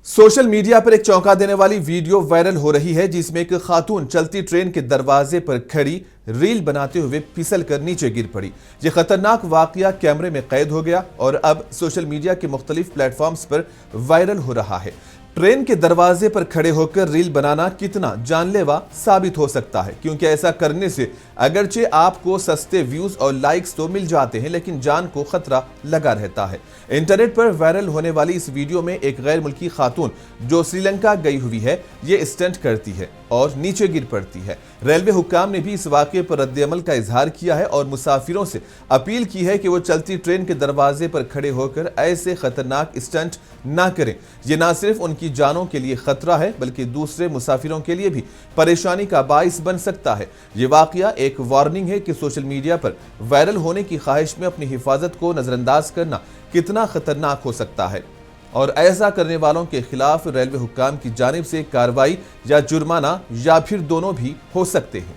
Social media पर एक चौंका देने वाली वीडियो वायरल हो रही है जिसमें एक खातून चलती ट्रेन के दरवाजे पर खड़ी रील बनाते हुए फिसल कर नीचे गिर पड़ी। यह खतरनाक वाकया कैमरे में कैद हो गया और अब सोशल मीडिया के मुख्तलिफ प्लेटफॉर्म्स पर वायरल हो रहा है। ट्रेन के दरवाजे पर खड़े होकर रील बनाना कितना जानलेवा साबित हो सकता है, क्योंकि ऐसा करने से अगरचे आपको सस्ते व्यूज और लाइक्स तो मिल जाते हैं, लेकिन जान को खतरा लगा रहता है। इंटरनेट पर वायरल होने वाली इस वीडियो में एक गैर मुल्की खातून जो श्रीलंका गई हुई है, ये स्टंट करती है और नीचे गिर पड़ती है। रेलवे हुक्काम ने भी इस वाक़े पर रद्द-ए-अमल का इजहार किया है और मुसाफिरों से अपील की है कि वो चलती ट्रेन के दरवाजे पर खड़े होकर ऐसे खतरनाक स्टंट ना करें। ये ना सिर्फ उनकी जानों के लिए खतरा है, बल्कि दूसरे मुसाफिरों के लिए भी परेशानी का बाइस बन सकता है। ये वाकया एक वार्निंग है कि सोशल मीडिया पर वायरल होने की ख्वाहिश में अपनी हिफाजत को नजरअंदाज करना कितना खतरनाक हो सकता है और ऐसा करने वालों के खिलाफ रेलवे हुक्काम की जानिब से कार्रवाई या जुर्माना या फिर दोनों भी हो सकते हैं।